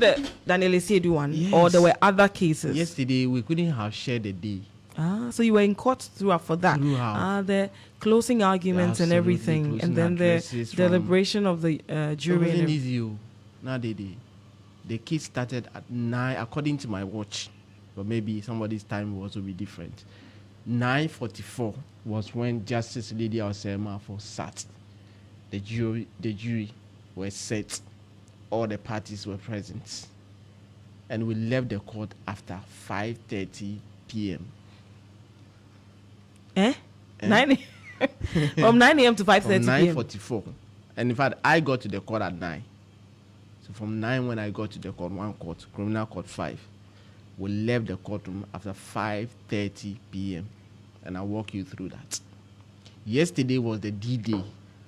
the Daniel Esiedu one, Yes. or there were other cases? Yesterday, we couldn't have shared the day. So you were in court throughout for that. The closing arguments and everything, and then the deliberation of the jury. It wasn't easy. Now the case started at 9, according to my watch, but maybe somebody's time will also be different. 9:44 was when Justice Lydia Osei-Amarfo sat. The jury were set. All the parties were present, and we left the court after 5:30 p.m. 9 from 9 a.m. to 5:30 p.m. 9:44, and in fact, I got to the court at 9. So from 9 when I got to the court, one court, criminal court 5, we left the courtroom after 5:30 p.m. and I'll walk you through that. Yesterday was the D-Day,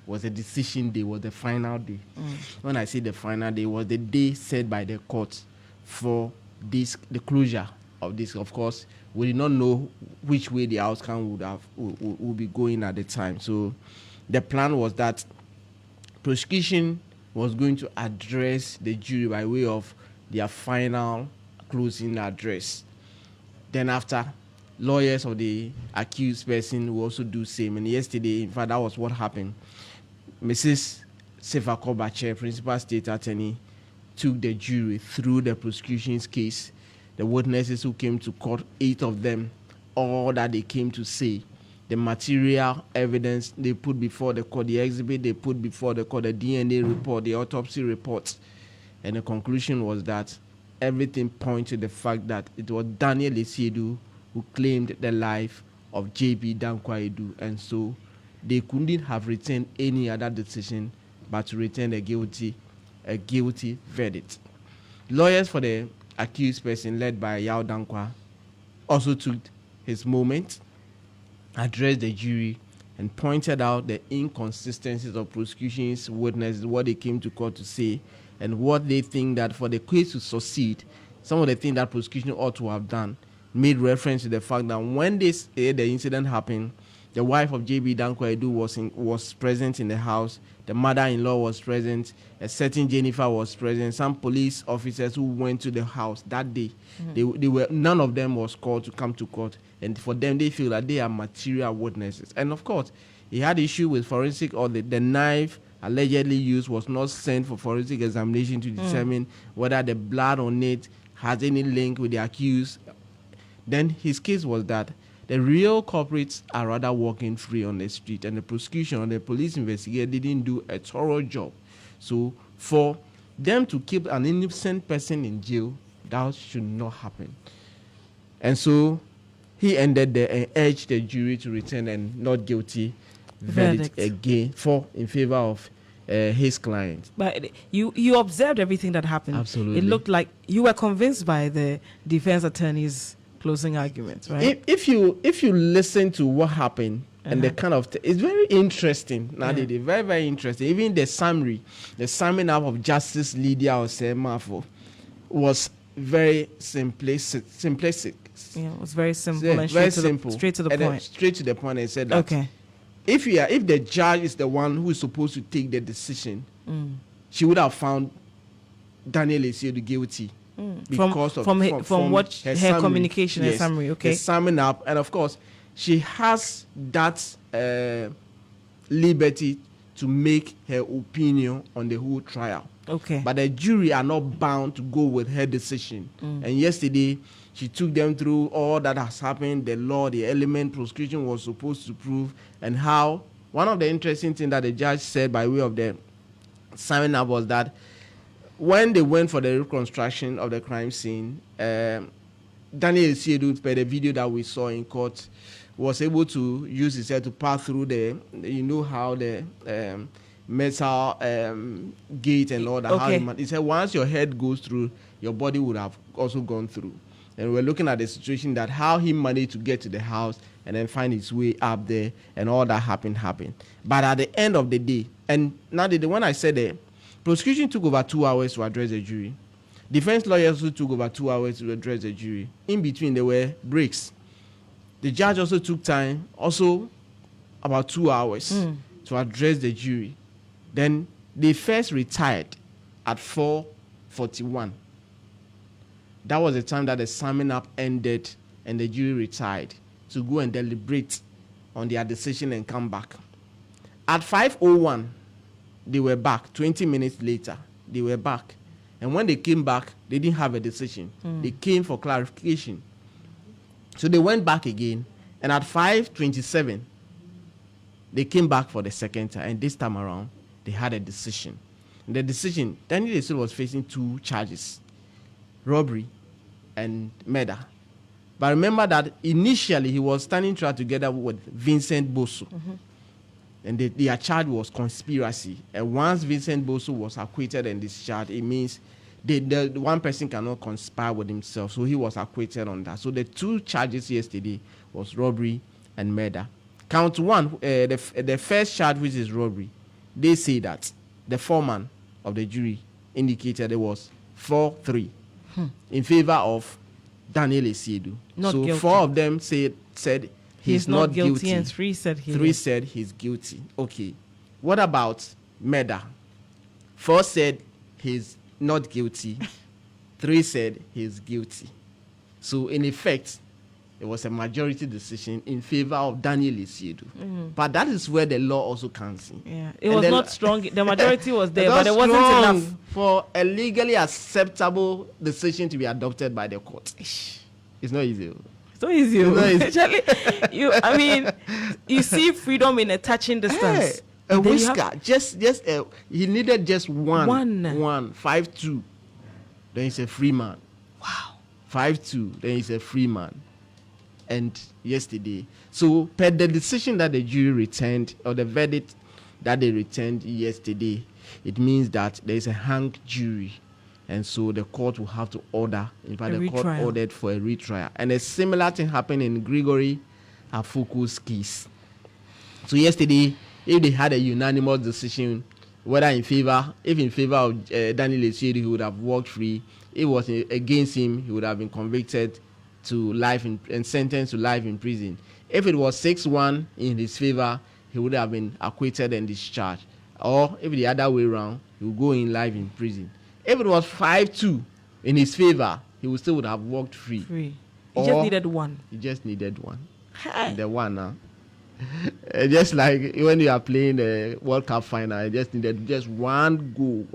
was the decision day, was the final day. When I say the final day, was the day set by the court for this, the closure of this. Of course, we did not know which way the outcome would be going at the time. So the plan was that prosecution was going to address the jury by way of their final closing address. Then after, lawyers of the accused person will also do same. And yesterday, in fact, that was what happened. Mrs. Sefa Kobache, Principal State Attorney, took the jury through the prosecution's case. The witnesses who came to court, 8 of them, all that they came to say, the material evidence they put before the court, the exhibit they put before the court, the DNA report, the autopsy report. And the conclusion was that everything points to the fact that it was Daniel Esiedu who claimed the life of J.B. Dankwa-Edu, and so they couldn't have retained any other decision but to return a guilty verdict. Lawyers for the accused person, led by Yao Dankwa, also took his moment, addressed the jury, and pointed out the inconsistencies of prosecution's witnesses, what they came to court to say, and what they think that for the case to succeed, some of the things that prosecution ought to have done, made reference to the fact that when the incident happened, the wife of J.B. Dankwa-Edu was present in the house, the mother-in-law was present, a certain Jennifer was present, some police officers who went to the house that day. They were, none of them was called to come to court, and for them, they feel that they are material witnesses. And of course, he had issue with forensic, or the knife allegedly used was not sent for forensic examination to determine whether the blood on it has any link with the accused. Then his case was that the real culprits are rather walking free on the street, and the prosecution or the police investigator didn't do a thorough job. So for them to keep an innocent person in jail, that should not happen. And so he ended there and urged the jury to return a not guilty verdict again in favor of his client. But you observed everything that happened. Absolutely. It looked like you were convinced by the defense attorney's closing arguments, right? If you listen to what happened and the kind of it's very interesting. Very, very interesting. Even the summing up of Justice Lydia Osei-Amarfo was very simplistic. Yeah, it was very simple and straight to the point. Straight to the point, and said that if the judge is the one who is supposed to take the decision, she would have found Daniel Esiedu guilty. Because from what her communication and summary, the summing up, and of course she has that liberty to make her opinion on the whole trial. But the jury are not bound to go with her decision. And yesterday she took them through all that has happened, the law, the element prosecution was supposed to prove, and how one of the interesting things that the judge said by way of the summing up was that when they went for the reconstruction of the crime scene, Daniel Esiedu, per the video that we saw in court, was able to use his head to pass through the metal gate and all that. He said once your head goes through, your body would have also gone through. And we're looking at the situation that how he managed to get to the house and then find his way up there, and all that happened. But at the end of the day, and now when I said that, prosecution took over 2 hours to address the jury. Defense lawyers also took over 2 hours to address the jury. In between, there were breaks. The judge also took time, also about 2 hours, to address the jury. Then they first retired at 4:41. That was the time that the summing up ended and the jury retired to go and deliberate on their decision and come back. At 5:01, they were back. 20 minutes later, they were back. And when they came back, they didn't have a decision. They came for clarification. So they went back again. And at 5:27, they came back for the second time. And this time around, they had a decision. And the decision, Daniel Esud was facing 2 charges, robbery and murder. But remember that initially he was standing trial together with Vincent Bosso. And their charge was conspiracy. And once Vincent Bosso was acquitted and discharged, it means the one person cannot conspire with himself. So he was acquitted on that. So the 2 charges yesterday was robbery and murder. Count 1, the first charge, which is robbery, they say that the foreman of the jury indicated it was 4-3 in favor of Daniel Esiedu. So guilty. 4 of them said he's not guilty, and 3 said he's guilty. Okay. What about murder? 4 said he's not guilty. 3 said he's guilty. So in effect, it was a majority decision in favor of Daniel Esiedu. But that is where the law also comes in. Yeah, it was not strong. The majority was there, but it wasn't enough for a legally acceptable decision to be adopted by the court. It's not easy. So easy. Actually, you see freedom in a touching distance. A whisker, he needed just one. 5-2. Then he's a free man. Wow. 5-2. Then he's a free man. And yesterday, so per the decision that the jury returned, or the verdict that they returned yesterday, it means that there is a hung jury. And so the court will have to order. In fact, the court ordered for a retrial. And a similar thing happened in Gregory Afuku's case. So yesterday, if they had a unanimous decision, whether in favor of Daniel Esiedu, he would have walked free. If it was against him, he would have been convicted to life and sentenced to life in prison. If it was 6-1 in his favor, he would have been acquitted and discharged. Or if the other way around, he would go in life in prison. If it was 5-2 in his favor, he would still have walked free. He just needed one. The one now. Just like when you are playing the World Cup final, I just needed just one goal.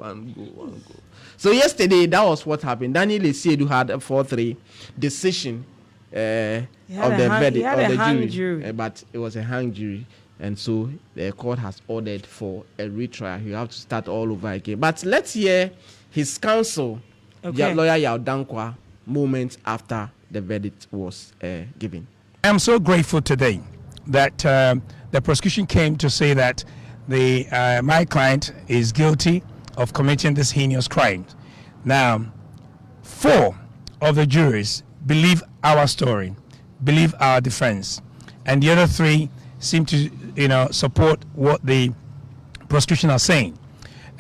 So yesterday, that was what happened. Daniel Esiedu had a 4-3 decision of the verdict of the jury. But it was a hung jury. And so the court has ordered for a retrial. You have to start all over again. But let's hear his counsel, lawyer Yao Dankwa, moments after the verdict was given. I am so grateful today that the prosecution came to say that my client is guilty of committing this heinous crime. Now, 4 of the jurors believe our story, believe our defense, and the other 3 seem to, support what the prosecution are saying.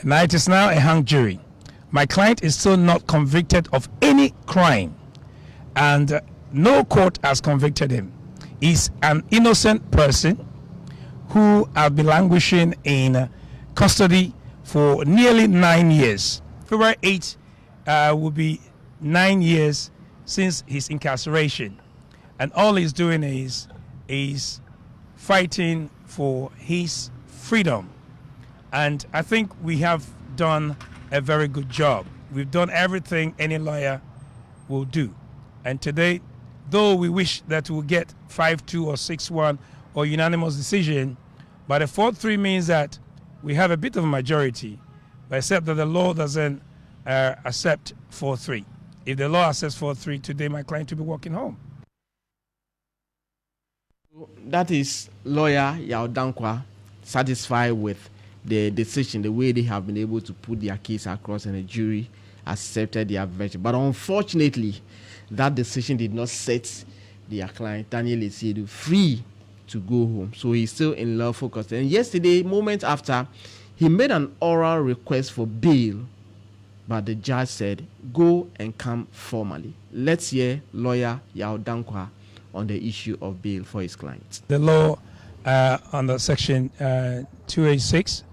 Now it is now a hung jury. My client is still not convicted of any crime, and no court has convicted him. He's an innocent person who has been languishing in custody for nearly 9 years. February 8 will be 9 years since his incarceration, and all he's doing is fighting for his freedom. And I think we have done a very good job. We've done everything any lawyer will do. And today, though we wish that we'll get 5-2 or 6-1 or unanimous decision, but a 4-3 means that we have a bit of a majority, except that the law doesn't accept 4-3. If the law accepts 4-3, today my client will be walking home. That is lawyer Yao Dankwa satisfied with the decision, the way they have been able to put their case across, and the jury accepted their verdict. But unfortunately, that decision did not set their client, Daniel Esiedu, free to go home. So he's still in lawful custody. And yesterday, moments after, he made an oral request for bail, but the judge said, go and come formally. Let's hear lawyer Yao Dankwa on the issue of bail for his clients. The law under section 286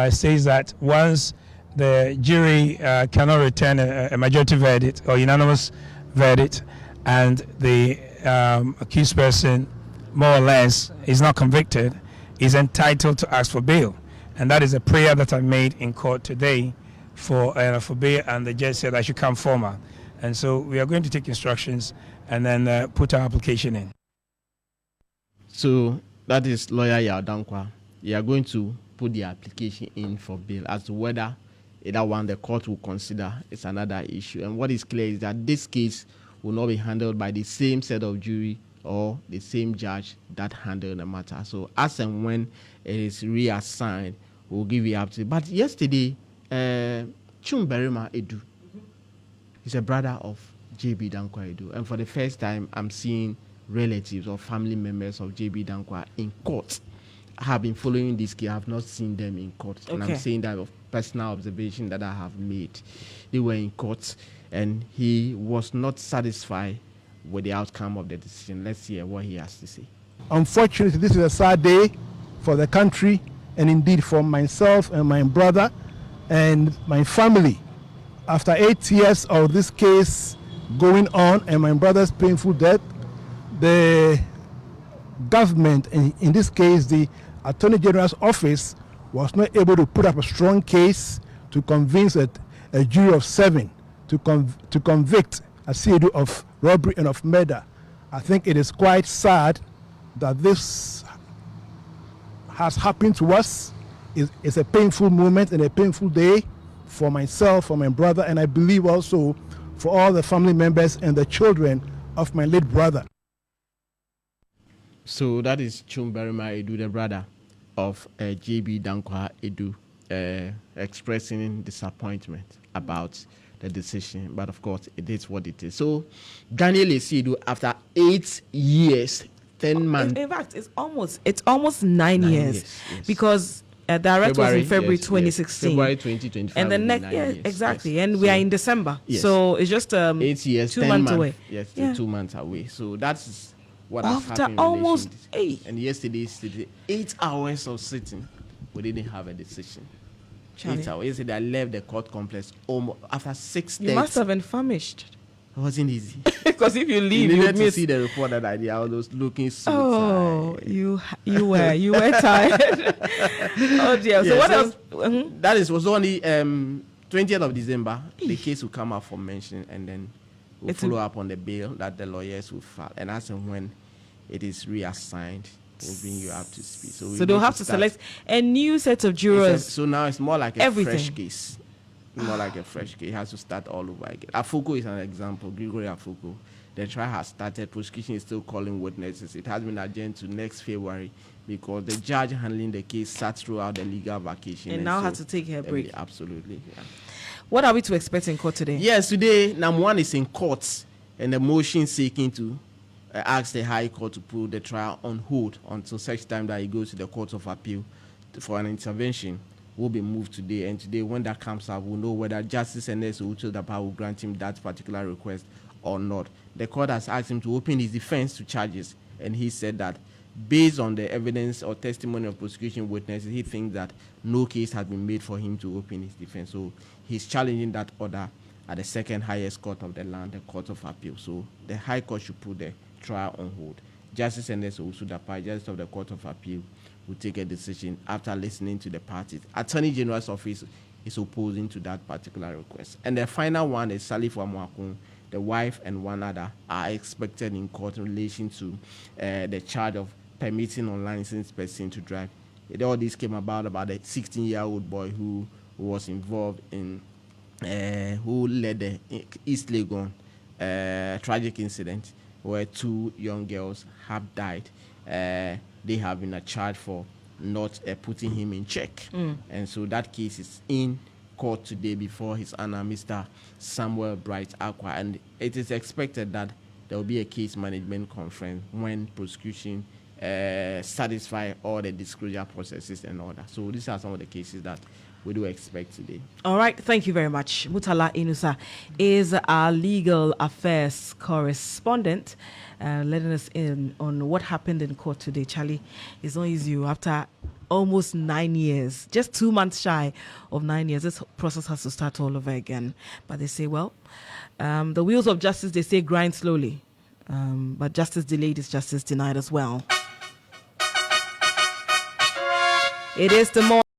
says that once the jury cannot return a majority verdict or unanimous verdict, and the accused person, more or less, is not convicted, is entitled to ask for bail. And that is a prayer that I made in court today for bail, and the judge said I should come formal. And so we are going to take instructions and then put our application in. So that is lawyer Yaudankwa. You are going to put the application in for bail. As to whether either one the court will consider is another issue. And what is clear is that this case will not be handled by the same set of jury or the same judge that handled the matter. So as and when it is reassigned, we'll give you up to. But yesterday, Chumberima Edu is a brother of JB Dankwa Edu. And for the first time, I'm seeing relatives or family members of JB Dankwa in court. I have been following this case. I have not seen them in court. Okay. And I'm saying that of personal observation that I have made. They were in court and he was not satisfied with the outcome of the decision. Let's hear what he has to say. Unfortunately, this is a sad day for the country and indeed for myself and my brother and my family. After 8 years of this case going on and my brother's painful death, the government, in this case the Attorney General's office, was not able to put up a strong case to convince a jury of 7 to convict Asiedu of robbery and of murder. I think it is quite sad that this has happened to us. It's a painful moment and a painful day for myself, for my brother, and I believe also for all the family members and the children of my late brother. So that is Chumberima Edu, the brother of JB Dankwa Edu, expressing disappointment about the decision. But of course, it is what it is. So Daniel Asiedu, after 8 years, 10 months. In fact, it's almost 9 years. Yes. Because the arrest was in February 2016. February 2025. And the next year, exactly. Yes. And we are in December. Yes. So it's just 8 years, 2 months away. Yes, 2 months away. So that's what after has happened. Almost 8. And yesterday, 8 hours of sitting, we didn't have a decision. Charlie. 8 hours. Yesterday, I left the court complex almost after 6:30. You must have been famished. It wasn't easy. Because if you leave, you needed to see the report that I did. I was looking so tired. You were tired. Oh dear. So what else? Mm-hmm. That was on the 20th of December. The case will come up for mention, and then we'll follow up on the bail that the lawyers will file. And as and when it is reassigned, we'll bring you up to speed. So they'll have to select a new set of jurors. So now it's more like a fresh case. More like a fresh case. It has to start all over again. Afuko is an example. Gregory Afuko. The trial has started. Prosecution is still calling witnesses. It has been adjourned to next February because the judge handling the case sat throughout the legal vacation. And now has to take her break. Absolutely. Yeah. What are we to expect in court today? Yes, today, number one is in court, and the motion seeking to ask the High Court to put the trial on hold until such time that it goes to the Court of Appeal for an intervention will be moved today. And today, when that comes up, we'll know whether Justice Ernest Uchodapa will grant him that particular request or not. The court has asked him to open his defense to charges, and he said that based on the evidence or testimony of prosecution witnesses, he thinks that no case has been made for him to open his defense. So he's challenging that order at the second highest court of the land, the Court of Appeal. So the High Court should put the trial on hold. Justice Ernest Uchodapa, Justice of the Court of Appeal, will take a decision after listening to the parties. Attorney General's office is opposing to that particular request. And the final one is Salif Wamuakun. The wife and one other are expected in court in relation to the charge of permitting unlicensed person to drive. All this came about a 16-year-old boy who was involved in, who led the East Legon tragic incident where 2 young girls have died. They have been charged for not putting him in check. And so that case is in court today before His Honor, Mr. Samuel Bright Aqua. And it is expected that there will be a case management conference when prosecution satisfy all the disclosure processes and all that. So these are some of the cases that we do expect today. All right, thank you very much. Mutala Inusa is our legal affairs correspondent, letting us in on what happened in court today. Charlie, it's not easy after almost 9 years, just 2 months shy of 9 years. This process has to start all over again. But they say, well, The wheels of justice, they say, grind slowly. But justice delayed is justice denied as well. It is the morning.